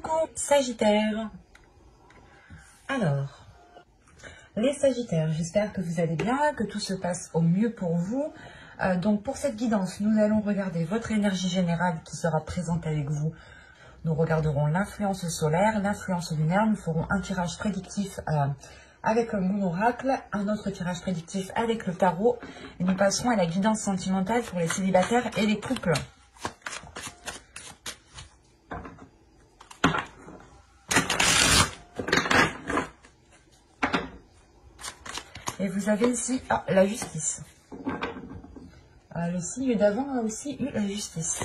Coucou Sagittaire. Alors, les Sagittaires, j'espère que vous allez bien, que tout se passe au mieux pour vous. Donc pour cette guidance, nous allons regarder votre énergie générale qui sera présente avec vous. Nous regarderons l'influence solaire, l'influence lunaire. Nous ferons un tirage prédictif avec mon oracle, un autre tirage prédictif avec le tarot. Et nous passerons à la guidance sentimentale pour les célibataires et les couples. Et vous avez ici la justice. Le signe d'avant a aussi eu la justice.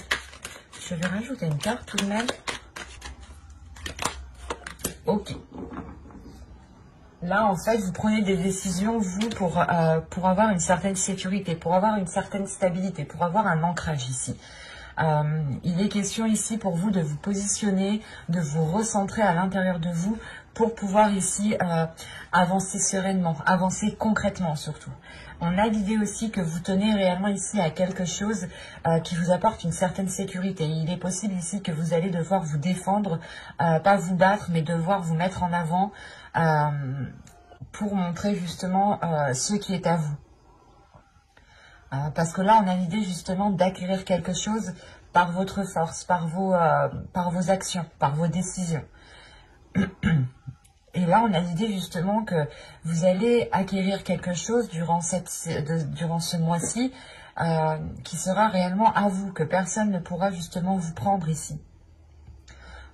Je vais rajouter une carte tout de même. Ok. Là, en fait, vous prenez des décisions, vous, pour avoir une certaine sécurité, pour avoir une certaine stabilité, pour avoir un ancrage ici. Il est question ici pour vous de vous positionner, de vous recentrer à l'intérieur de vous pour pouvoir ici avancer sereinement, avancer concrètement surtout. On a l'idée aussi que vous tenez réellement ici à quelque chose qui vous apporte une certaine sécurité. Il est possible ici que vous allez devoir vous défendre, pas vous battre, mais devoir vous mettre en avant pour montrer justement ce qui est à vous. Parce que là, on a l'idée justement d'acquérir quelque chose par votre force, par vos actions, par vos décisions. Et là, on a l'idée justement que vous allez acquérir quelque chose durant ce mois-ci qui sera réellement à vous, que personne ne pourra justement vous prendre ici.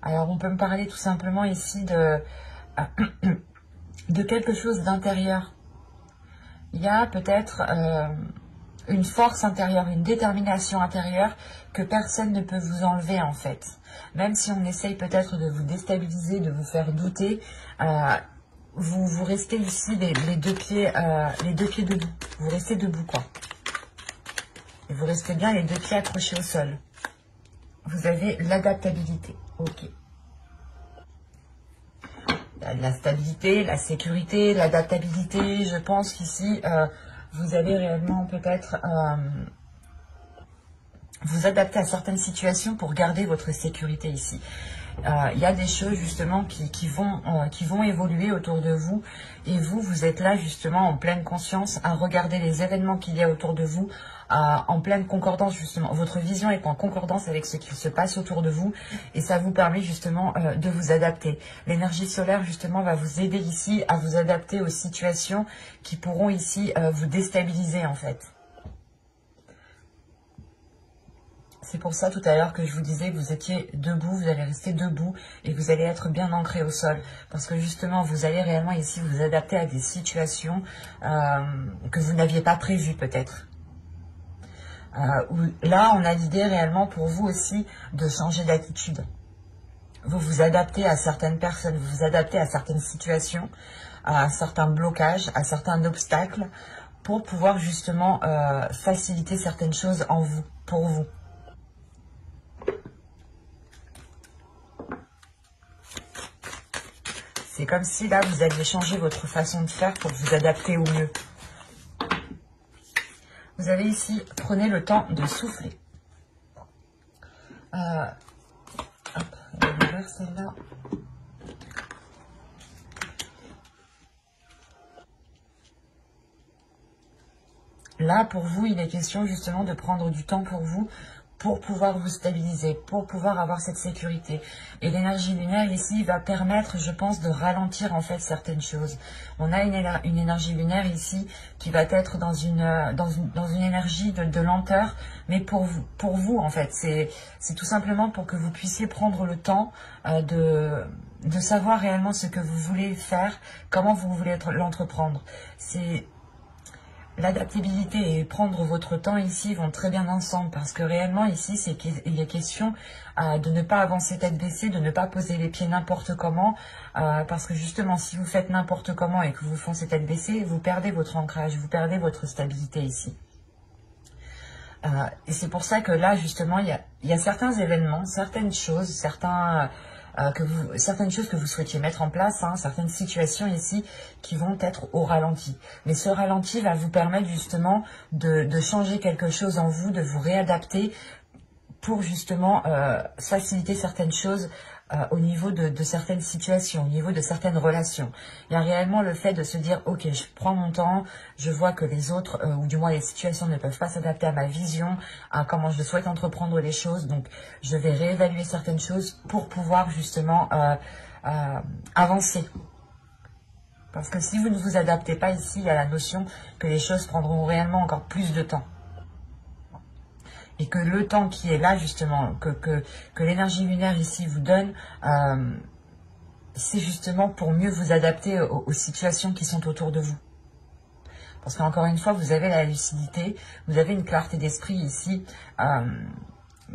Alors, on peut me parler tout simplement ici de quelque chose d'intérieur. Il y a peut-être une force intérieure, une détermination intérieure que personne ne peut vous enlever en fait. Même si on essaye peut-être de vous déstabiliser, de vous faire douter, vous restez ici les deux pieds debout. Vous restez debout quoi. Et vous restez bien les deux pieds accrochés au sol. Vous avez l'adaptabilité. Ok. La stabilité, la sécurité, l'adaptabilité. Je pense qu'ici vous allez réellement peut-être vous adapter à certaines situations pour garder votre sécurité ici. Il y a des choses justement qui vont évoluer autour de vous et vous êtes là justement en pleine conscience à regarder les événements qu'il y a autour de vous en pleine concordance justement. Votre vision est en concordance avec ce qui se passe autour de vous et ça vous permet justement de vous adapter. L'énergie solaire justement va vous aider ici à vous adapter aux situations qui pourront ici vous déstabiliser en fait. C'est pour ça tout à l'heure que je vous disais que vous étiez debout, vous allez rester debout et vous allez être bien ancré au sol. Parce que justement, vous allez réellement ici vous adapter à des situations que vous n'aviez pas prévues peut-être. Là, on a l'idée réellement pour vous aussi de changer d'attitude. Vous vous adaptez à certaines personnes, vous vous adaptez à certaines situations, à certains blocages, à certains obstacles pour pouvoir justement faciliter certaines choses en vous, pour vous. C'est comme si là, vous alliez changer votre façon de faire pour vous adapter au mieux. Vous avez ici, prenez le temps de souffler. Hop, on va ouvrir celle-là. Là, pour vous, il est question justement de prendre du temps pour vous, pour pouvoir vous stabiliser, pour pouvoir avoir cette sécurité. Et l'énergie lunaire ici va permettre, je pense, de ralentir en fait certaines choses. On a une énergie lunaire ici qui va être dans une énergie de lenteur, mais pour vous en fait, c'est tout simplement pour que vous puissiez prendre le temps de savoir réellement ce que vous voulez faire, comment vous voulez l'entreprendre. C'est l'adaptabilité et prendre votre temps ici vont très bien ensemble parce que réellement ici il est question de ne pas avancer tête baissée, de ne pas poser les pieds n'importe comment parce que justement si vous faites n'importe comment et que vous foncez tête baissée, vous perdez votre ancrage, vous perdez votre stabilité ici. Et c'est pour ça que là justement il y a certains événements, certaines choses, certaines choses que vous souhaitiez mettre en place, certaines situations ici qui vont être au ralenti. Mais ce ralenti va vous permettre justement de changer quelque chose en vous, de vous réadapter pour justement faciliter certaines choses au niveau de certaines situations, au niveau de certaines relations. Il y a réellement le fait de se dire, ok, je prends mon temps, je vois que les autres, ou du moins les situations ne peuvent pas s'adapter à ma vision, à comment je souhaite entreprendre les choses, donc je vais réévaluer certaines choses pour pouvoir justement avancer. Parce que si vous ne vous adaptez pas ici, il y a la notion que les choses prendront réellement encore plus de temps. Et que le temps qui est là, justement, que l'énergie lunaire ici vous donne, c'est justement pour mieux vous adapter aux situations qui sont autour de vous. Parce qu'encore une fois, vous avez la lucidité, vous avez une clarté d'esprit ici,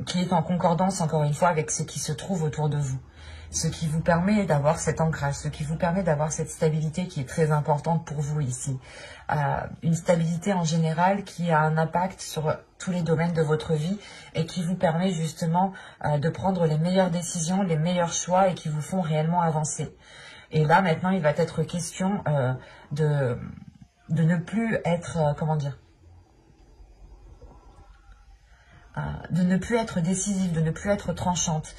qui est en concordance, encore une fois, avec ce qui se trouve autour de vous. Ce qui vous permet d'avoir cet ancrage, ce qui vous permet d'avoir cette stabilité qui est très importante pour vous ici. Une stabilité en général qui a un impact sur tous les domaines de votre vie et qui vous permet justement de prendre les meilleures décisions, les meilleurs choix et qui vous font réellement avancer. Et là, maintenant, il va être question de ne plus être, comment dire, de ne plus être décisive, de ne plus être tranchante.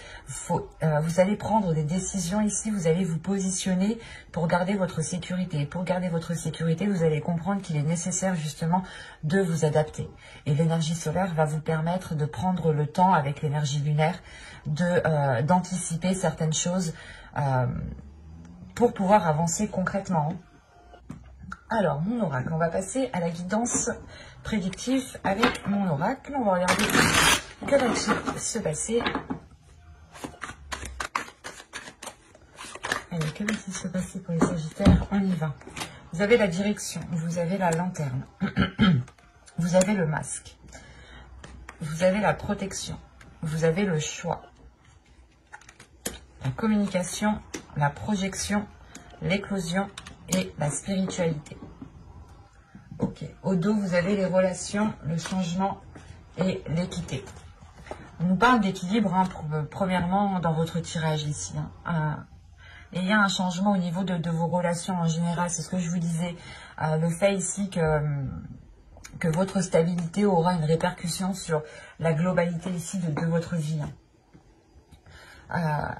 Vous allez prendre des décisions ici, vous allez vous positionner pour garder votre sécurité. Et pour garder votre sécurité, vous allez comprendre qu'il est nécessaire justement de vous adapter. Et l'énergie solaire va vous permettre de prendre le temps avec l'énergie lunaire, d'anticiper certaines choses pour pouvoir avancer concrètement. Alors, mon oracle, on va passer à la guidance prédictive avec mon oracle. On va regarder que va-t-il se passer. Allez, que va-t-il se passer pour les Sagittaires? On y va. Vous avez la direction, vous avez la lanterne, vous avez le masque, vous avez la protection, vous avez le choix, la communication, la projection, l'éclosion et la spiritualité. Ok. Au dos, vous avez les relations, le changement et l'équité. On nous parle d'équilibre, hein, premièrement, dans votre tirage ici. Hein. Et il y a un changement au niveau de vos relations en général. C'est ce que je vous disais. Le fait ici que votre stabilité aura une répercussion sur la globalité ici de votre vie. Hein.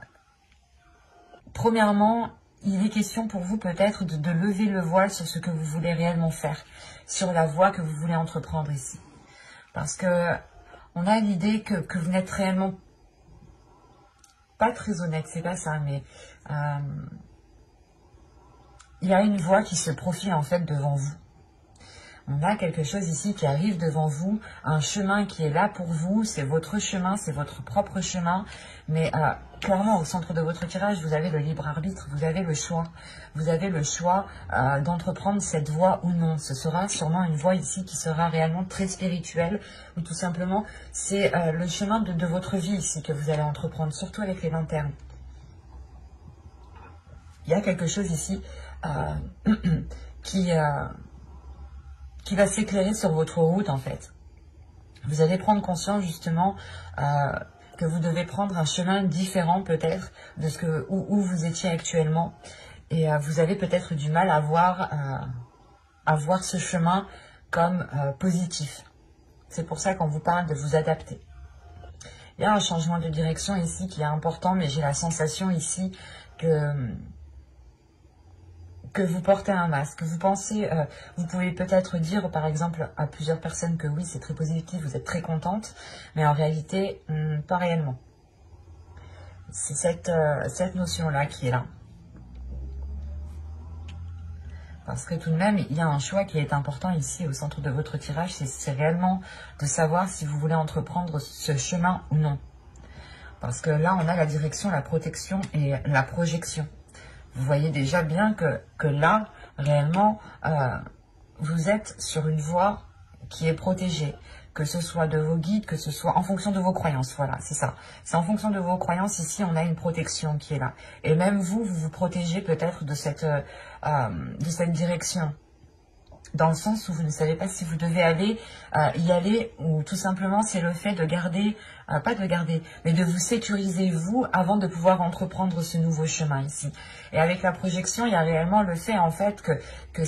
Premièrement, il est question pour vous peut-être de lever le voile sur ce que vous voulez réellement faire, sur la voie que vous voulez entreprendre ici. Parce que on a l'idée que vous n'êtes réellement pas très honnête, c'est pas ça, mais il y a une voie qui se profile en fait devant vous. On a quelque chose ici qui arrive devant vous, un chemin qui est là pour vous, c'est votre chemin, c'est votre propre chemin, mais clairement au centre de votre tirage, vous avez le libre arbitre, vous avez le choix. Vous avez le choix d'entreprendre cette voie ou non. Ce sera sûrement une voie ici qui sera réellement très spirituelle, ou tout simplement c'est le chemin de votre vie ici que vous allez entreprendre, surtout avec les lanternes. Il y a quelque chose ici qui va s'éclairer sur votre route en fait. Vous allez prendre conscience justement que vous devez prendre un chemin différent peut-être de où vous étiez actuellement. Et vous avez peut-être du mal à voir ce chemin comme positif. C'est pour ça qu'on vous parle de vous adapter. Il y a un changement de direction ici qui est important, mais j'ai la sensation ici que vous portez un masque. Vous pensez, vous pouvez peut-être dire par exemple à plusieurs personnes que oui, c'est très positif, vous êtes très contente, mais en réalité, pas réellement. C'est cette notion-là qui est là. Parce que tout de même, il y a un choix qui est important ici au centre de votre tirage, c'est réellement de savoir si vous voulez entreprendre ce chemin ou non. Parce que là, on a la direction, la protection et la projection. Vous voyez déjà bien que là, réellement, vous êtes sur une voie qui est protégée. Que ce soit de vos guides, que ce soit en fonction de vos croyances. Voilà, c'est ça. C'est en fonction de vos croyances. Ici, on a une protection qui est là. Et même vous vous protégez peut-être de cette direction. Dans le sens où vous ne savez pas si vous devez y aller, ou tout simplement c'est le fait de garder, pas de garder, mais de vous sécuriser vous avant de pouvoir entreprendre ce nouveau chemin ici. Et avec la projection, il y a réellement le fait en fait que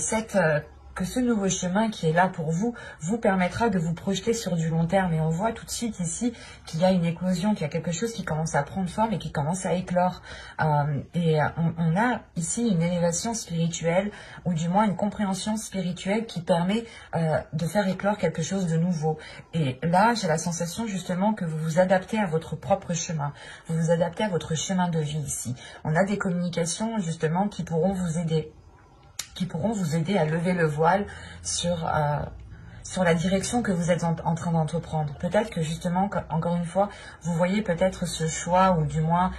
que ce nouveau chemin qui est là pour vous, vous permettra de vous projeter sur du long terme. Et on voit tout de suite ici qu'il y a une éclosion, qu'il y a quelque chose qui commence à prendre forme et qui commence à éclore. On a ici une élévation spirituelle, ou du moins une compréhension spirituelle qui permet de faire éclore quelque chose de nouveau. Et là, j'ai la sensation justement que vous vous adaptez à votre propre chemin. Vous vous adaptez à votre chemin de vie ici. On a des communications justement qui pourront vous aider. À lever le voile sur la direction que vous êtes en train d'entreprendre. Peut-être que justement, encore une fois, vous voyez peut-être ce choix ou du moins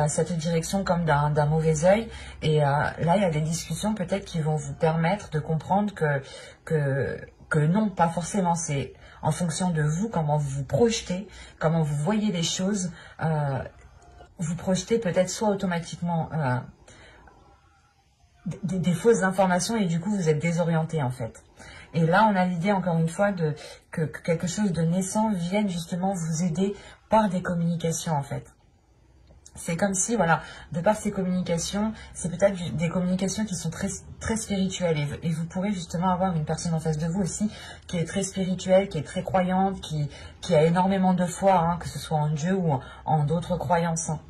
cette direction comme d'un mauvais œil. Et là, il y a des discussions peut-être qui vont vous permettre de comprendre que non, pas forcément. C'est en fonction de vous, comment vous vous projetez, comment vous voyez les choses. Vous projetez peut-être soit automatiquement des fausses informations et du coup vous êtes désorienté en fait. Et là on a l'idée encore une fois que quelque chose de naissant vienne justement vous aider par des communications en fait. C'est comme si, voilà, de par ces communications, c'est peut-être des communications qui sont très, très spirituelles. Et vous pourrez justement avoir une personne en face de vous aussi qui est très spirituelle, qui est très croyante, qui a énormément de foi, hein, que ce soit en Dieu ou en d'autres croyances. Hein.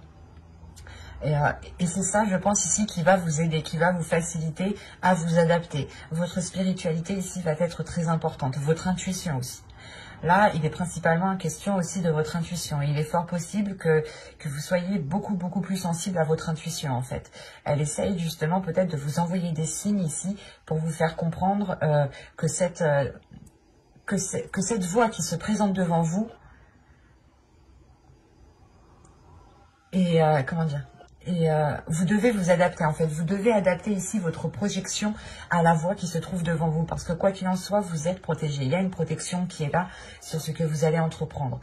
Et c'est ça, je pense, ici, qui va vous aider, qui va vous faciliter à vous adapter. Votre spiritualité, ici, va être très importante. Votre intuition aussi. Là, il est principalement en question aussi de votre intuition. Il est fort possible que vous soyez beaucoup, beaucoup plus sensible à votre intuition, en fait. Elle essaye, justement, peut-être de vous envoyer des signes ici pour vous faire comprendre que cette voie qui se présente devant vous est... comment dire ? Et vous devez vous adapter en fait. Vous devez adapter ici votre projection à la voie qui se trouve devant vous. Parce que quoi qu'il en soit, vous êtes protégé. Il y a une protection qui est là sur ce que vous allez entreprendre.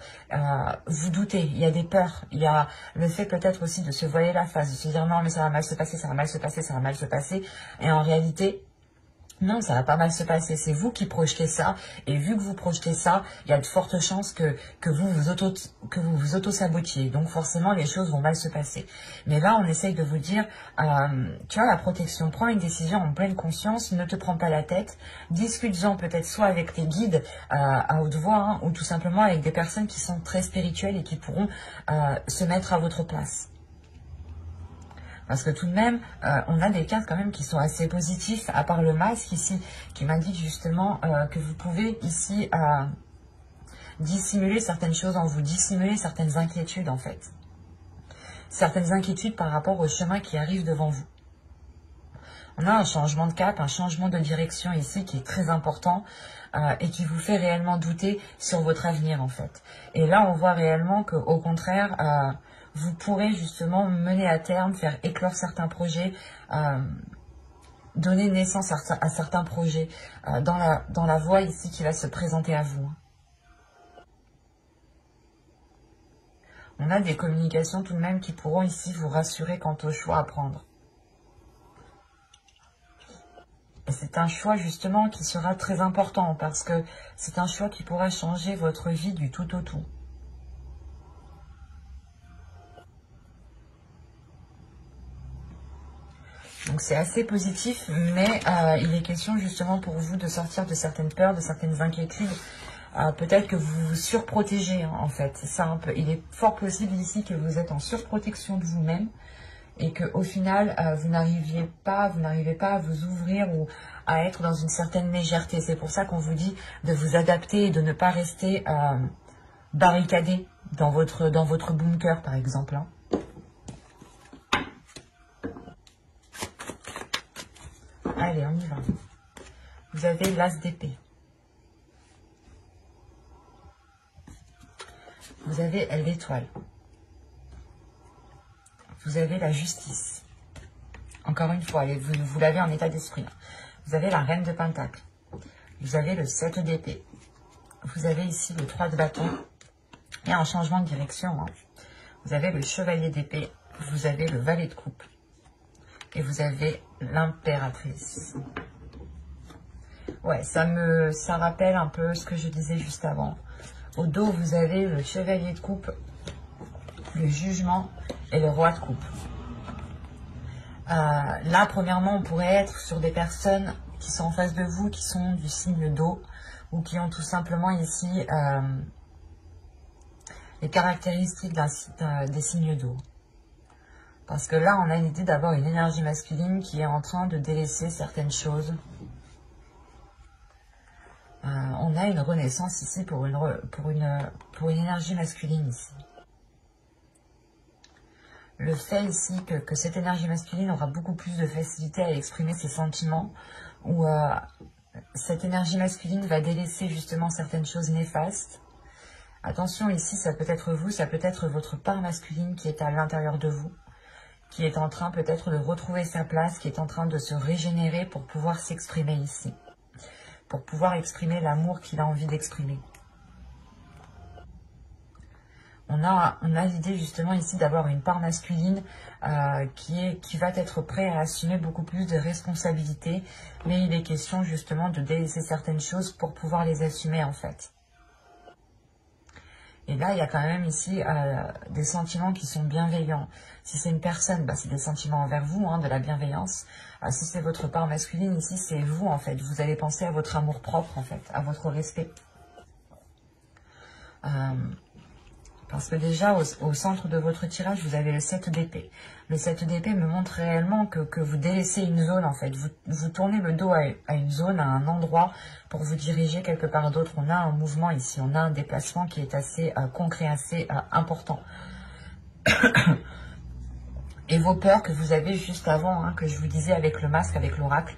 Vous doutez, il y a des peurs. Il y a le fait peut-être aussi de se voiler la face. De se dire non mais ça va mal se passer, ça va mal se passer, ça va mal se passer. Et en réalité... non, ça va pas mal se passer. C'est vous qui projetez ça. Et vu que vous projetez ça, il y a de fortes chances que vous vous auto-sabotiez. Donc forcément, les choses vont mal se passer. Mais là, on essaye de vous dire, tu vois, la protection, prends une décision en pleine conscience, ne te prends pas la tête. Discute-en peut-être soit avec tes guides à haute voix, hein, ou tout simplement avec des personnes qui sont très spirituelles et qui pourront se mettre à votre place. Parce que tout de même, on a des cartes quand même qui sont assez positifs, à part le masque ici, qui m'indique justement que vous pouvez ici dissimuler certaines choses en vous, dissimuler certaines inquiétudes en fait. Certaines inquiétudes par rapport au chemin qui arrive devant vous. On a un changement de cap, un changement de direction ici qui est très important et qui vous fait réellement douter sur votre avenir en fait. Et là, on voit réellement qu'au contraire... vous pourrez justement mener à terme, faire éclore certains projets, donner naissance à certains projets dans la voie ici qui va se présenter à vous. On a des communications tout de même qui pourront ici vous rassurer quant au choix à prendre. Et c'est un choix justement qui sera très important parce que c'est un choix qui pourra changer votre vie du tout au tout. Donc c'est assez positif, mais il est question justement pour vous de sortir de certaines peurs, de certaines inquiétudes. Peut-être que vous vous surprotégez en fait. Ça, un peu. Il est fort possible ici que vous êtes en surprotection de vous-même et qu'au final, vous n'arrivez pas à vous ouvrir ou à être dans une certaine légèreté. C'est pour ça qu'on vous dit de vous adapter et de ne pas rester barricadé dans votre bunker par exemple. Hein. Allez, on y va. Vous avez l'as d'épée. Vous avez l'étoile. Vous avez la justice. Encore une fois, vous l'avez en état d'esprit. Vous avez la reine de pentacle. Vous avez le 7 d'épée. Vous avez ici le 3 de bâton. Il y a un changement de direction. Hein. Vous avez le chevalier d'épée. Vous avez le valet de coupe. Et vous avez l'impératrice. Ouais, ça rappelle un peu ce que je disais juste avant. Au dos, vous avez le chevalier de coupe, le jugement et le roi de coupe. Là, premièrement, on pourrait être sur des personnes qui sont en face de vous, qui sont du signe d'eau, ou qui ont tout simplement ici les caractéristiques des signes d'eau. Parce que là, on a l'idée d'avoir une énergie masculine qui est en train de délaisser certaines choses. On a une renaissance ici pour une énergie masculine ici. Le fait ici que cette énergie masculine aura beaucoup plus de facilité à exprimer ses sentiments, ou cette énergie masculine va délaisser justement certaines choses néfastes. Attention ici, ça peut être vous, ça peut être votre part masculine qui est à l'intérieur de vous, qui est en train peut-être de retrouver sa place, qui est en train de se régénérer pour pouvoir s'exprimer ici, pour pouvoir exprimer l'amour qu'il a envie d'exprimer. On a l'idée justement ici d'avoir une part masculine qui va être prêt à assumer beaucoup plus de responsabilités, mais il est question justement de délaisser certaines choses pour pouvoir les assumer en fait. Et là, il y a quand même ici des sentiments qui sont bienveillants. Si c'est une personne, bah, c'est des sentiments envers vous, hein, de la bienveillance. Si c'est votre part masculine, ici, c'est vous, en fait. Vous allez penser à votre amour propre, en fait, à votre respect. Parce que déjà, au centre de votre tirage, vous avez le 7 d'épée. Le 7 d'épée me montre réellement que vous délaissez une zone, en fait. Vous tournez le dos à une zone, à un endroit, pour vous diriger quelque part d'autre. On a un mouvement ici, on a un déplacement qui est assez concret, assez important. Et vos peurs que vous avez juste avant, hein, que je vous disais avec le masque, avec l'oracle,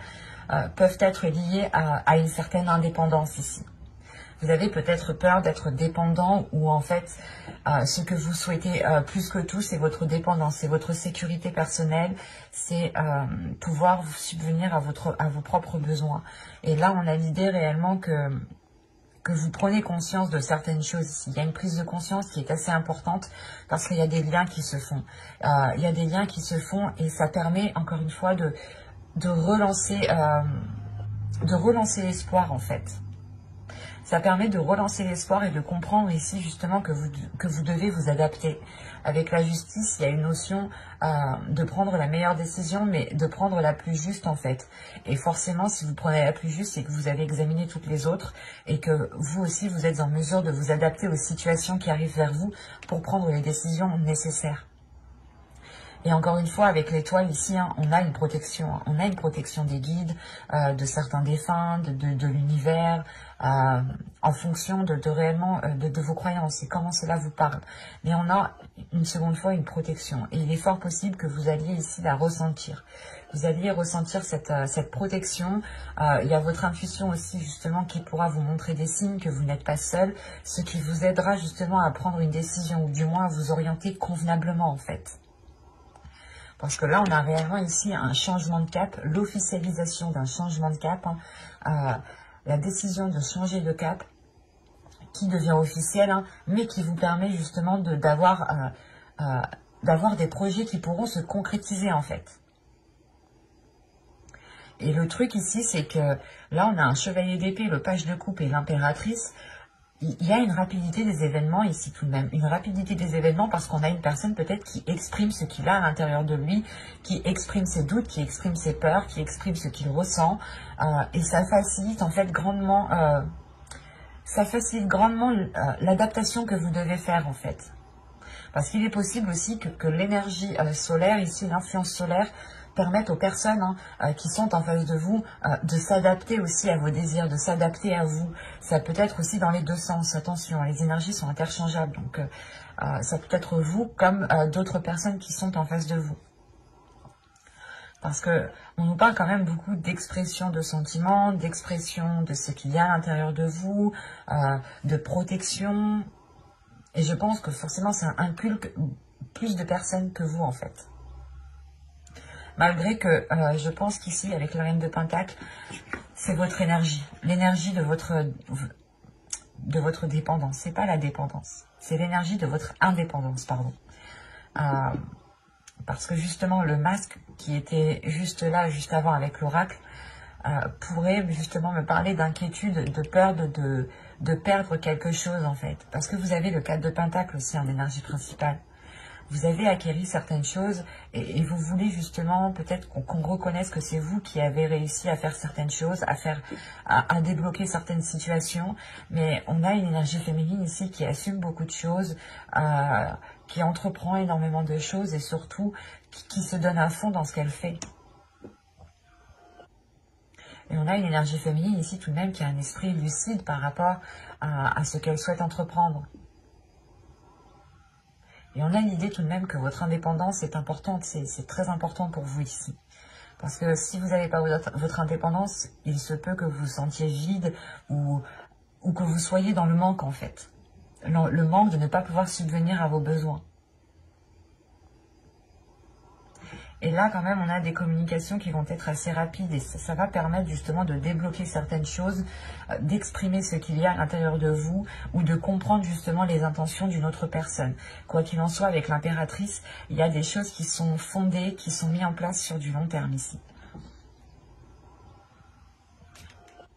peuvent être liées à une certaine indépendance ici. Vous avez peut-être peur d'être dépendant ou en fait, ce que vous souhaitez plus que tout, c'est votre dépendance, c'est votre sécurité personnelle, c'est pouvoir vous subvenir à vos propres besoins. Et là, on a l'idée réellement que vous prenez conscience de certaines choses ici. Il y a une prise de conscience qui est assez importante parce qu'il y a des liens qui se font. Il y a des liens qui se font et ça permet encore une fois de relancer l'espoir en fait. Ça permet de relancer l'espoir et de comprendre ici justement que vous devez vous adapter. Avec la justice, il y a une notion de prendre la meilleure décision, mais de prendre la plus juste en fait. Et forcément, si vous prenez la plus juste, c'est que vous avez examiné toutes les autres et que vous aussi, vous êtes en mesure de vous adapter aux situations qui arrivent vers vous pour prendre les décisions nécessaires. Et encore une fois, avec l'étoile ici, hein, on a une protection. Hein. On a une protection des guides, de certains défunts, de l'univers, en fonction réellement de vos croyances et comment cela vous parle. Mais on a une seconde fois une protection. Et il est fort possible que vous alliez ici la ressentir. Vous alliez ressentir cette protection. Il y a votre intuition aussi justement qui pourra vous montrer des signes que vous n'êtes pas seul, ce qui vous aidera justement à prendre une décision ou du moins à vous orienter convenablement en fait. Parce que là, on a réellement ici un changement de cap, l'officialisation d'un changement de cap, hein, la décision de changer de cap qui devient officielle, hein, mais qui vous permet justement d'avoir des projets qui pourront se concrétiser en fait. Et le truc ici, c'est que là, on a un chevalier d'épée, le page de coupe et l'impératrice. Il y a une rapidité des événements ici tout de même, une rapidité des événements parce qu'on a une personne peut-être qui exprime ce qu'il a à l'intérieur de lui, qui exprime ses doutes, qui exprime ses peurs, qui exprime ce qu'il ressent et ça facilite en fait grandement, l'adaptation que vous devez faire en fait. Parce qu'il est possible aussi que l'énergie solaire, ici l'influence solaire, permettent aux personnes qui sont en face de vous de s'adapter aussi à vos désirs, de s'adapter à vous. Ça peut être aussi dans les deux sens. Attention, les énergies sont interchangeables. Donc, ça peut être vous comme d'autres personnes qui sont en face de vous. Parce que on nous parle quand même beaucoup d'expression de sentiments, d'expression de ce qu'il y a à l'intérieur de vous, de protection. Et je pense que forcément, ça inculque plus de personnes que vous en fait. Malgré que je pense qu'ici, avec la reine de Pentacle, c'est votre énergie. L'énergie de votre dépendance. C'est pas la dépendance. C'est l'énergie de votre indépendance, pardon. Parce que justement, le masque qui était juste là, juste avant avec l'oracle, pourrait justement me parler d'inquiétude, de peur de perdre quelque chose en fait. Parce que vous avez le 4 de Pentacle aussi en énergie principale. vous avez acquéri certaines choses et vous voulez justement peut-être qu'on reconnaisse que c'est vous qui avez réussi à faire certaines choses, à débloquer certaines situations. Mais on a une énergie féminine ici qui assume beaucoup de choses, qui entreprend énormément de choses et surtout qui se donne à fond dans ce qu'elle fait. Et on a une énergie féminine ici tout de même qui a un esprit lucide par rapport à ce qu'elle souhaite entreprendre. Et on a l'idée tout de même que votre indépendance est importante, c'est très important pour vous ici. Parce que si vous n'avez pas votre indépendance, il se peut que vous vous sentiez vide ou que vous soyez dans le manque en fait. Le manque de ne pas pouvoir subvenir à vos besoins. Et là, quand même, on a des communications qui vont être assez rapides et ça va permettre justement de débloquer certaines choses, d'exprimer ce qu'il y a à l'intérieur de vous ou de comprendre justement les intentions d'une autre personne. Quoi qu'il en soit, avec l'impératrice, il y a des choses qui sont fondées, qui sont mises en place sur du long terme ici.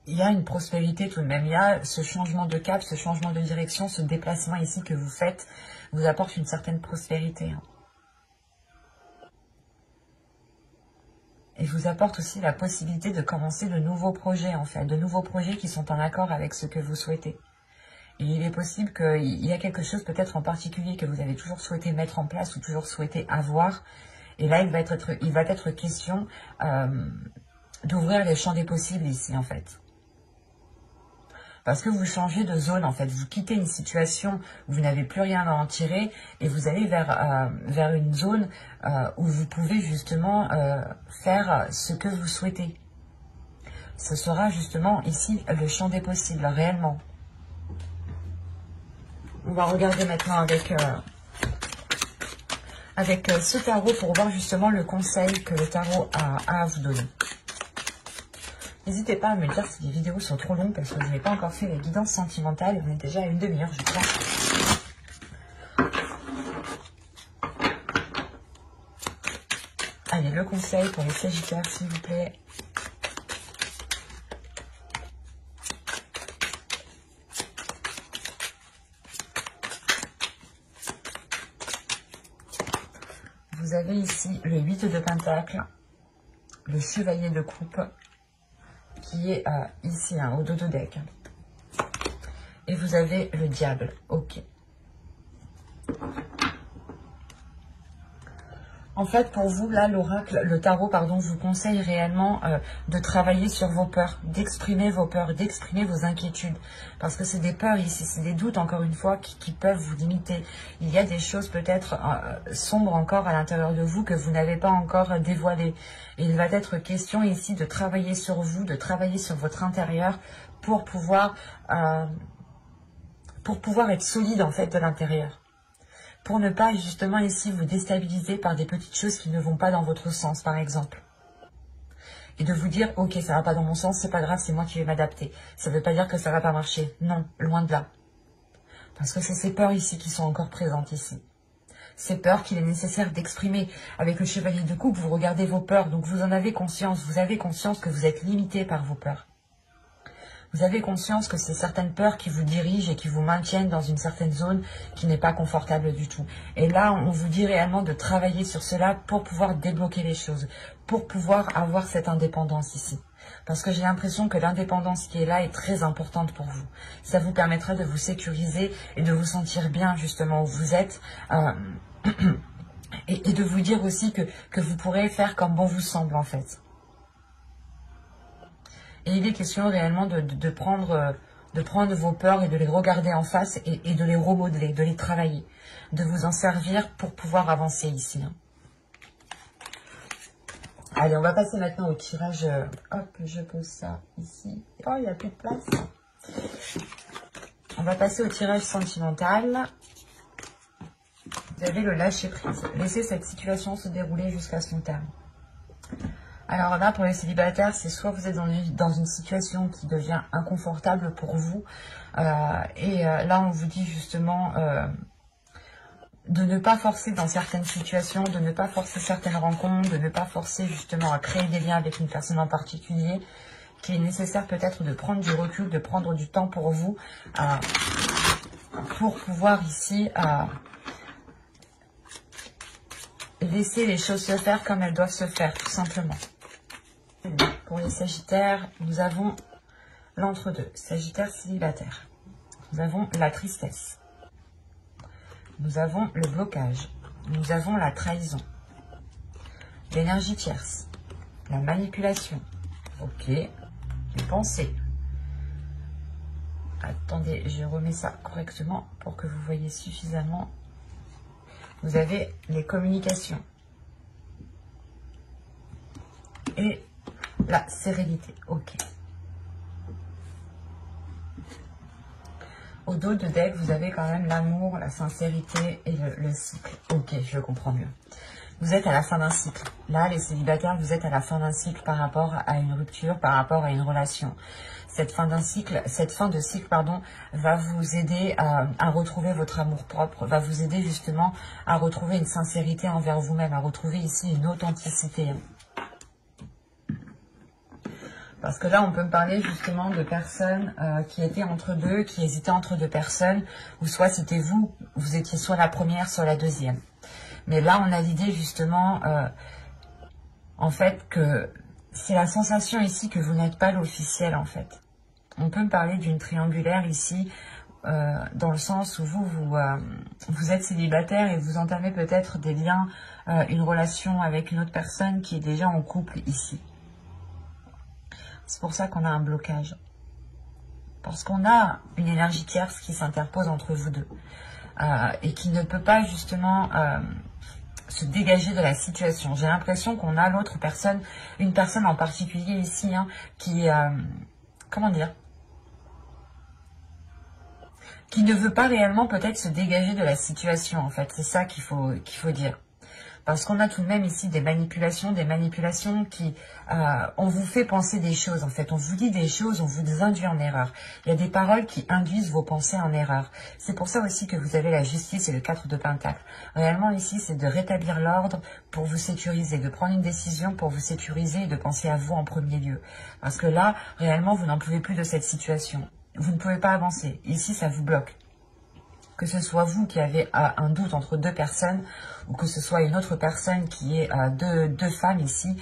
Il y a une prospérité tout de même, il y a ce changement de cap, ce changement de direction, ce déplacement ici que vous faites vous apporte une certaine prospérité. Et vous apporte aussi la possibilité de commencer de nouveaux projets, en fait, de nouveaux projets qui sont en accord avec ce que vous souhaitez. Et il est possible qu'il y a quelque chose peut-être en particulier que vous avez toujours souhaité mettre en place ou toujours souhaité avoir. Et là, il va être question d'ouvrir les champs des possibles ici, en fait. Parce que vous changez de zone, en fait. Vous quittez une situation où vous n'avez plus rien à en tirer et vous allez vers une zone où vous pouvez justement faire ce que vous souhaitez. Ce sera justement ici le champ des possibles, réellement. On va regarder maintenant avec ce tarot pour voir justement le conseil que le tarot a à vous donner. N'hésitez pas à me dire si les vidéos sont trop longues parce que je n'ai pas encore fait les guidances sentimentales et on est déjà à une demi-heure, je crois. Allez, le conseil pour les Sagittaires, s'il vous plaît. Vous avez ici le 8 de Pentacle, le Chevalier de Coupe, qui est ici, au dos de deck. Et vous avez le Diable. Ok. En fait, pour vous, là, l'oracle, le tarot, pardon, vous conseille réellement de travailler sur vos peurs, d'exprimer vos peurs, d'exprimer vos inquiétudes. Parce que c'est des peurs ici, c'est des doutes, encore une fois, qui peuvent vous limiter. Il y a des choses peut-être sombres encore à l'intérieur de vous que vous n'avez pas encore dévoilées. Et il va être question ici de travailler sur vous, de travailler sur votre intérieur pour pouvoir être solide, en fait, de l'intérieur. Pour ne pas justement ici vous déstabiliser par des petites choses qui ne vont pas dans votre sens, par exemple. Et de vous dire, ok, ça va pas dans mon sens, c'est pas grave, c'est moi qui vais m'adapter. Ça ne veut pas dire que ça va pas marcher. Non, loin de là. Parce que c'est ces peurs ici qui sont encore présentes ici. Ces peurs qu'il est nécessaire d'exprimer. Avec le Chevalier de Coupe, vous regardez vos peurs, donc vous en avez conscience. Vous avez conscience que vous êtes limité par vos peurs. Vous avez conscience que c'est certaines peurs qui vous dirigent et qui vous maintiennent dans une certaine zone qui n'est pas confortable du tout. Et là, on vous dit réellement de travailler sur cela pour pouvoir débloquer les choses, pour pouvoir avoir cette indépendance ici. Parce que j'ai l'impression que l'indépendance qui est là est très importante pour vous. Ça vous permettra de vous sécuriser et de vous sentir bien justement où vous êtes. Et de vous dire aussi que vous pourrez faire comme bon vous semble en fait. Et il est question réellement de prendre vos peurs et de les regarder en face et de les remodeler, de les travailler, de vous en servir pour pouvoir avancer ici. Allez, on va passer maintenant au tirage. Hop, je pose ça ici. Oh, il n'y a plus de place. On va passer au tirage sentimental. Vous avez le lâcher prise. Laissez cette situation se dérouler jusqu'à son terme. Alors là, pour les célibataires, c'est soit vous êtes dans une situation qui devient inconfortable pour vous, là on vous dit justement de ne pas forcer dans certaines situations, de ne pas forcer certaines rencontres, de ne pas forcer justement à créer des liens avec une personne en particulier, qu'il est nécessaire peut-être de prendre du recul, de prendre du temps pour vous, pour pouvoir ici laisser les choses se faire comme elles doivent se faire, tout simplement. Pour les Sagittaires, nous avons l'entre-deux. Sagittaire célibataire. Nous avons la tristesse. Nous avons le blocage. Nous avons la trahison. L'énergie tierce. La manipulation. Ok. Les pensées. Attendez, je remets ça correctement pour que vous voyez suffisamment. Vous avez les communications. Et la sérénité. Ok. Au dos de deck, vous avez quand même l'amour, la sincérité et le cycle. Ok, je comprends mieux. Vous êtes à la fin d'un cycle. Là, les célibataires, vous êtes à la fin d'un cycle par rapport à une rupture, par rapport à une relation. Cette fin de cycle, va vous aider à retrouver votre amour propre, va vous aider justement à retrouver une sincérité envers vous-même, à retrouver ici une authenticité. Parce que là, on peut me parler justement de personnes qui étaient entre deux, qui hésitaient entre deux personnes, ou soit c'était vous, vous étiez soit la première, soit la deuxième. Mais là, on a l'idée justement, en fait, que c'est la sensation ici que vous n'êtes pas l'officiel, en fait. On peut me parler d'une triangulaire ici, dans le sens où vous êtes célibataire et vous entamez peut-être des liens, une relation avec une autre personne qui est déjà en couple ici. C'est pour ça qu'on a un blocage. Parce qu'on a une énergie tierce qui s'interpose entre vous deux. Et qui ne peut pas justement se dégager de la situation. J'ai l'impression qu'on a l'autre personne, une personne en particulier ici, qui, comment dire, qui ne veut pas réellement peut-être se dégager de la situation, en fait. C'est ça qu'il faut dire. Parce qu'on a tout de même ici des manipulations qui, on vous fait penser des choses, en fait. On vous dit des choses, on vous induit en erreur. Il y a des paroles qui induisent vos pensées en erreur. C'est pour ça aussi que vous avez la justice et le 4 de Pentacle. Réellement, ici, c'est de rétablir l'ordre pour vous sécuriser, de prendre une décision pour vous sécuriser et de penser à vous en premier lieu. Parce que là, réellement, vous n'en pouvez plus de cette situation. Vous ne pouvez pas avancer. Ici, ça vous bloque. Que ce soit vous qui avez un doute entre deux personnes, ou que ce soit une autre personne qui est deux femmes ici,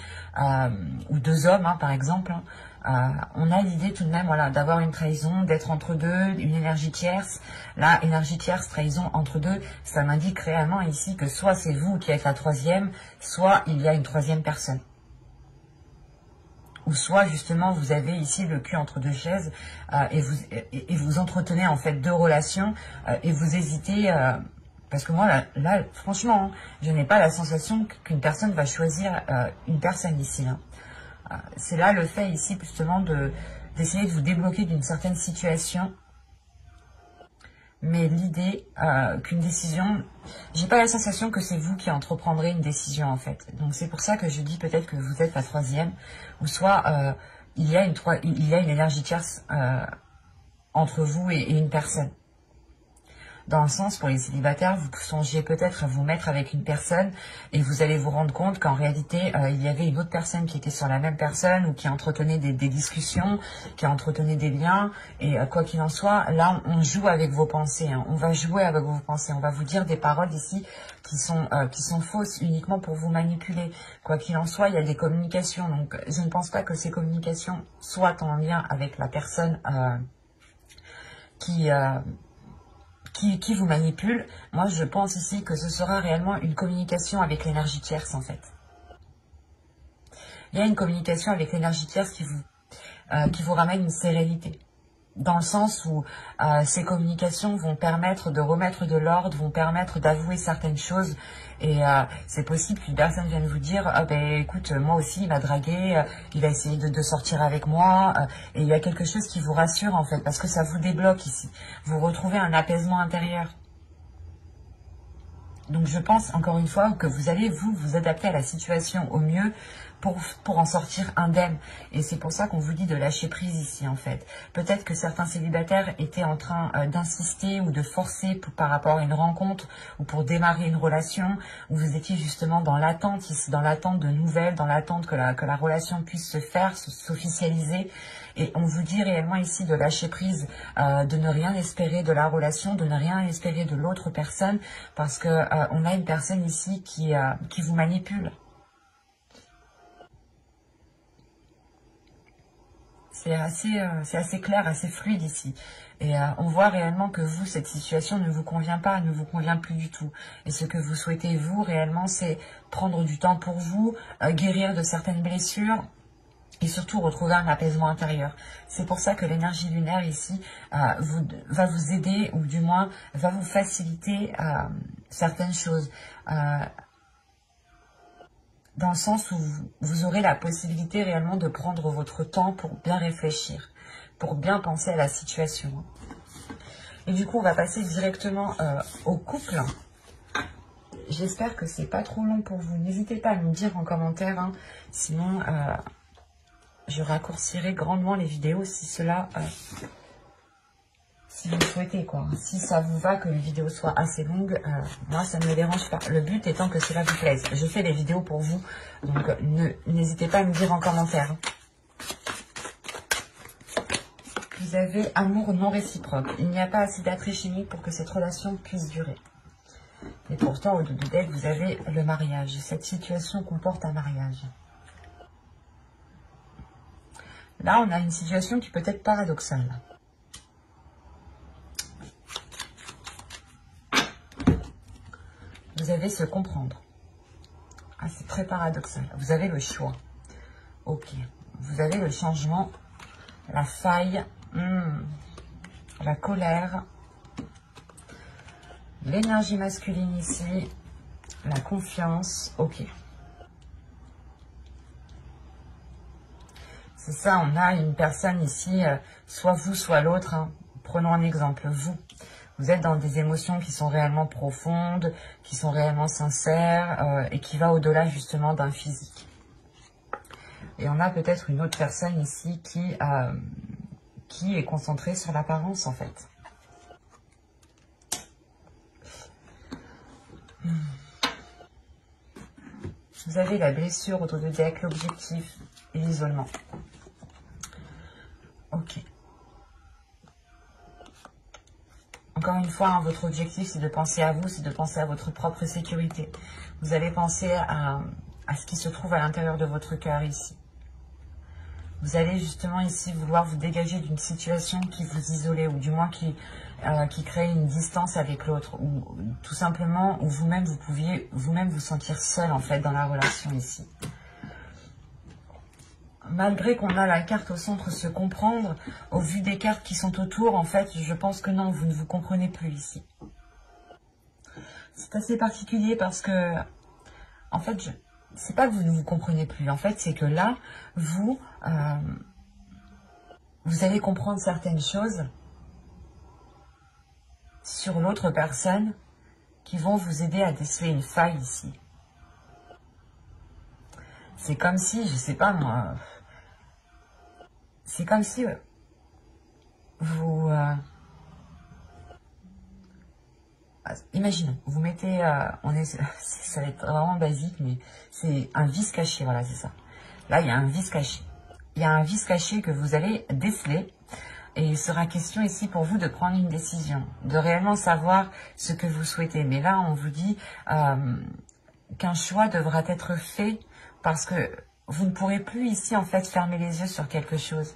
ou deux hommes, par exemple, on a l'idée tout de même, voilà, d'avoir une trahison, d'être entre deux, une énergie tierce. Là, énergie tierce, trahison entre deux, ça m'indique réellement ici que soit c'est vous qui êtes la troisième, soit il y a une troisième personne. Ou soit justement vous avez ici le cul entre deux chaises et vous entretenez en fait deux relations et vous hésitez, parce que moi là franchement, je n'ai pas la sensation qu'une personne va choisir une personne ici. C'est là le fait ici justement d'essayer de vous débloquer d'une certaine situation. Mais l'idée qu'une décision, j'ai pas la sensation que c'est vous qui entreprendrez une décision en fait. Donc c'est pour ça que je dis peut-être que vous êtes la troisième, ou soit il y a une énergie tierce entre vous et une personne. Dans le sens, pour les célibataires, vous songez peut-être à vous mettre avec une personne et vous allez vous rendre compte qu'en réalité, il y avait une autre personne qui était sur la même personne ou qui entretenait des discussions, qui entretenait des liens. Et quoi qu'il en soit, là, on joue avec vos pensées. On va jouer avec vos pensées. On va vous dire des paroles ici qui sont fausses uniquement pour vous manipuler. Quoi qu'il en soit, il y a des communications. Donc, je ne pense pas que ces communications soient en lien avec la personne qui vous manipule. Moi, je pense ici que ce sera réellement une communication avec l'énergie tierce, en fait. Il y a une communication avec l'énergie tierce qui vous ramène une sérénité. Dans le sens où ces communications vont permettre de remettre de l'ordre, vont permettre d'avouer certaines choses. Et c'est possible qu'une personne vienne vous dire « Ah ben écoute, moi aussi il m'a dragué, il a essayé de sortir avec moi. Et il y a quelque chose qui vous rassure en fait, parce que ça vous débloque ici. Vous retrouvez un apaisement intérieur. Donc je pense encore une fois que vous allez vous adapter à la situation au mieux pour en sortir indemne. Et c'est pour ça qu'on vous dit de lâcher prise ici en fait. Peut-être que certains célibataires étaient en train d'insister ou de forcer par rapport à une rencontre ou pour démarrer une relation, où vous étiez justement dans l'attente ici, dans l'attente de nouvelles, dans l'attente que la relation puisse se faire, s'officialiser. Et on vous dit réellement ici de lâcher prise, de ne rien espérer de la relation, de ne rien espérer de l'autre personne, parce que on a une personne ici qui vous manipule. C'est assez clair, assez fluide ici. Et on voit réellement que vous, cette situation ne vous convient pas, ne vous convient plus du tout. Et ce que vous souhaitez, vous, réellement, c'est prendre du temps pour vous, guérir de certaines blessures et surtout retrouver un apaisement intérieur. C'est pour ça que l'énergie lunaire ici va vous aider, ou du moins va vous faciliter certaines choses. Dans le sens où vous aurez la possibilité réellement de prendre votre temps pour bien réfléchir, pour bien penser à la situation. Et du coup, on va passer directement au couple. J'espère que c'est pas trop long pour vous. N'hésitez pas à me dire en commentaire, hein. Sinon je raccourcirai grandement les vidéos si cela... si vous le souhaitez, quoi. Si ça vous va que les vidéos soient assez longues, moi, ça ne me dérange pas. Le but étant que cela vous plaise. Je fais des vidéos pour vous, donc n'hésitez pas à me dire en commentaire. Vous avez amour non réciproque. Il n'y a pas assez d'attrait chimique pour que cette relation puisse durer. Et pourtant, au-dessus d'elle, vous avez le mariage. Cette situation comporte un mariage. Là, on a une situation qui peut être paradoxale. Vous avez se comprendre. Ah, c'est très paradoxal. Vous avez le choix. Ok. Vous avez le changement, la faille, la colère, l'énergie masculine ici, la confiance. Ok. C'est ça, on a une personne ici, soit vous, soit l'autre. Hein. Prenons un exemple, vous. Vous êtes dans des émotions qui sont réellement profondes, qui sont réellement sincères et qui va au-delà justement d'un physique. Et on a peut-être une autre personne ici qui est concentrée sur l'apparence en fait. Vous avez la blessure autour de deck, l'objectif et l'isolement. Ok. Encore une fois, hein, votre objectif, c'est de penser à vous, c'est de penser à votre propre sécurité. Vous allez penser à ce qui se trouve à l'intérieur de votre cœur ici. Vous allez justement ici vouloir vous dégager d'une situation qui vous isolait, ou du moins qui crée une distance avec l'autre, ou tout simplement où vous-même, vous pouviez vous-même vous sentir seul en fait dans la relation ici. Malgré qu'on a la carte au centre se comprendre, au vu des cartes qui sont autour, en fait, je pense que non, vous ne vous comprenez plus ici. C'est assez particulier parce que, en fait, c'est pas que vous ne vous comprenez plus. En fait, c'est que là, vous allez comprendre certaines choses sur l'autre personne qui vont vous aider à déceler une faille ici. C'est comme si, je sais pas moi... C'est comme si vous... imaginons, vous mettez... ça va être vraiment basique, mais c'est un vice caché, voilà, c'est ça. Là, il y a un vice caché. Il y a un vice caché que vous allez déceler. Et il sera question ici pour vous de prendre une décision, de réellement savoir ce que vous souhaitez. Mais là, on vous dit qu'un choix devra être fait parce que... vous ne pourrez plus ici, en fait, fermer les yeux sur quelque chose.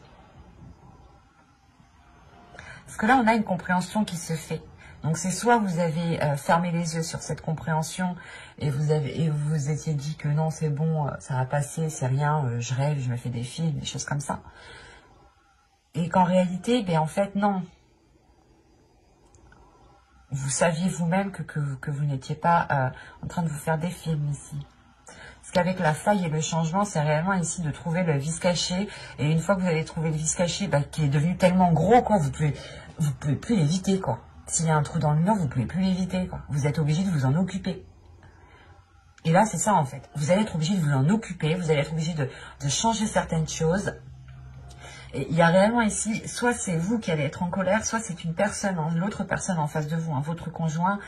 Parce que là, on a une compréhension qui se fait. Donc, c'est soit vous avez fermé les yeux sur cette compréhension et vous vous étiez dit que non, c'est bon, ça va passer, c'est rien, je rêve, je me fais des films, des choses comme ça. Et qu'en réalité, ben, en fait, non. Vous saviez vous-même que vous n'étiez pas en train de vous faire des films ici. Parce qu'avec la faille et le changement, c'est réellement ici de trouver le vice caché. Et une fois que vous avez trouvé le vice caché, bah, qui est devenu tellement gros, quoi, vous pouvez plus l'éviter, quoi. S'il y a un trou dans le mur, vous pouvez plus l'éviter, quoi. Vous êtes obligé de vous en occuper. Et là, c'est ça, en fait. Vous allez être obligé de vous en occuper. Vous allez être obligé de changer certaines choses. Et il y a réellement ici, soit c'est vous qui allez être en colère, soit c'est une personne, l'autre personne en face de vous, hein, votre conjoint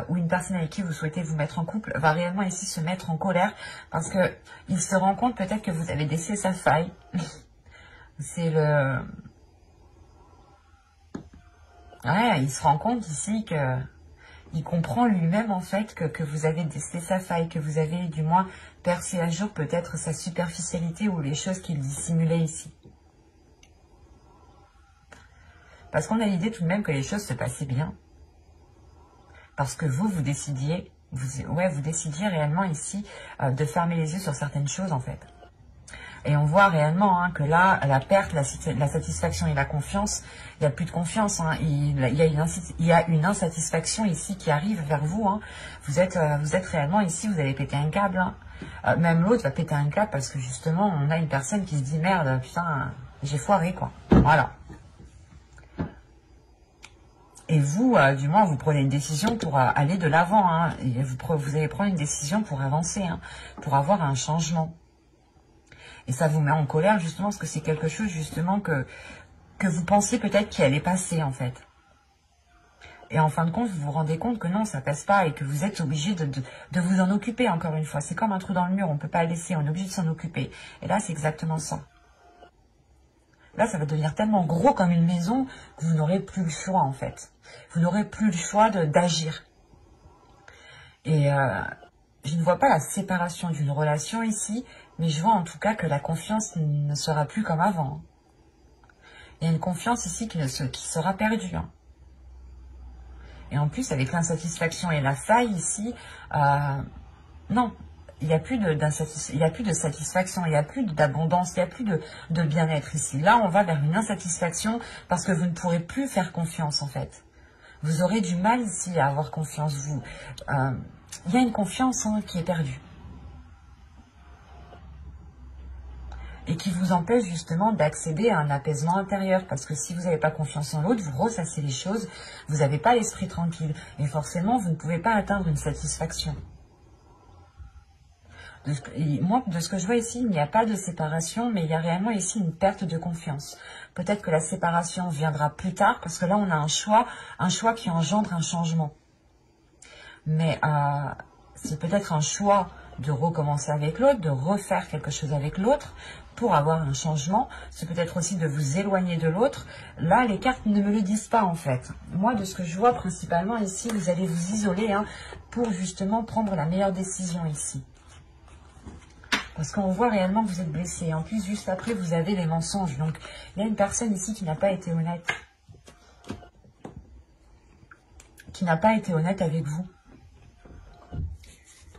ou une personne avec qui vous souhaitez vous mettre en couple, va réellement ici se mettre en colère parce que il se rend compte peut-être que vous avez décelé sa faille. C'est le... Ouais, il se rend compte ici que Il comprend lui-même en fait que vous avez décelé sa faille, que vous avez du moins percé à jour peut-être sa superficialité ou les choses qu'il dissimulait ici. Parce qu'on a l'idée tout de même que les choses se passaient bien. Parce que vous décidiez, vous décidiez réellement ici de fermer les yeux sur certaines choses en fait. Et on voit réellement hein, que là, la perte, la satisfaction et la confiance, il n'y a plus de confiance. Hein, il y a une insatisfaction ici qui arrive vers vous. Hein. Vous êtes réellement ici, vous allez péter un câble. Hein. Même l'autre va péter un câble parce que justement, on a une personne qui se dit « Merde, putain, j'ai foiré quoi. » Voilà. Et vous, du moins, vous prenez une décision pour aller de l'avant. Hein, vous allez prendre une décision pour avancer, hein, pour avoir un changement. Et ça vous met en colère justement parce que c'est quelque chose justement que vous pensiez peut-être qu'il allait passer en fait. Et en fin de compte, vous vous rendez compte que non, ça passe pas et que vous êtes obligé de vous en occuper encore une fois. C'est comme un trou dans le mur, on ne peut pas le laisser, on est obligé de s'en occuper. Et là, c'est exactement ça. Là, ça va devenir tellement gros comme une maison que vous n'aurez plus le choix en fait. Vous n'aurez plus le choix d'agir. Et je ne vois pas la séparation d'une relation ici, mais je vois en tout cas que la confiance ne sera plus comme avant. Il y a une confiance ici qui sera perdue. Hein. Et en plus, avec l'insatisfaction et la faille ici, non, il n'y a plus de satisfaction, il n'y a plus d'abondance, il n'y a plus de bien-être ici. Là, on va vers une insatisfaction parce que vous ne pourrez plus faire confiance en fait. Vous aurez du mal ici à avoir confiance, vous. Il y a une confiance hein, qui est perdue. Et qui vous empêche justement d'accéder à un apaisement intérieur. Parce que si vous n'avez pas confiance en l'autre, vous ressassez les choses, vous n'avez pas l'esprit tranquille. Et forcément, vous ne pouvez pas atteindre une satisfaction. Moi, de ce que je vois ici, il n'y a pas de séparation, mais il y a réellement ici une perte de confiance. Peut-être que la séparation viendra plus tard, parce que là, on a un choix qui engendre un changement. Mais c'est peut-être un choix de recommencer avec l'autre, de refaire quelque chose avec l'autre pour avoir un changement. C'est peut-être aussi de vous éloigner de l'autre. Là, les cartes ne me le disent pas en fait. Moi, de ce que je vois principalement ici, vous allez vous isoler hein, pour justement prendre la meilleure décision ici. Parce qu'on voit réellement que vous êtes blessé. En plus, juste après, vous avez les mensonges. Donc, il y a une personne ici qui n'a pas été honnête. Qui n'a pas été honnête avec vous.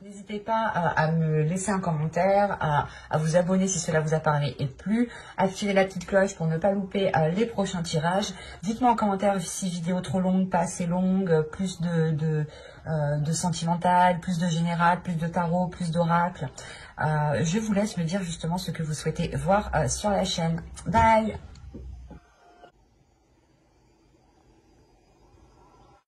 N'hésitez pas à me laisser un commentaire, à vous abonner si cela vous a parlé et plu. Activez la petite cloche pour ne pas louper les prochains tirages. Dites-moi en commentaire si vidéo trop longue, pas assez longue, plus de sentimental, plus de général, plus de tarot, plus d'oracle. Je vous laisse me dire justement ce que vous souhaitez voir sur la chaîne. Bye!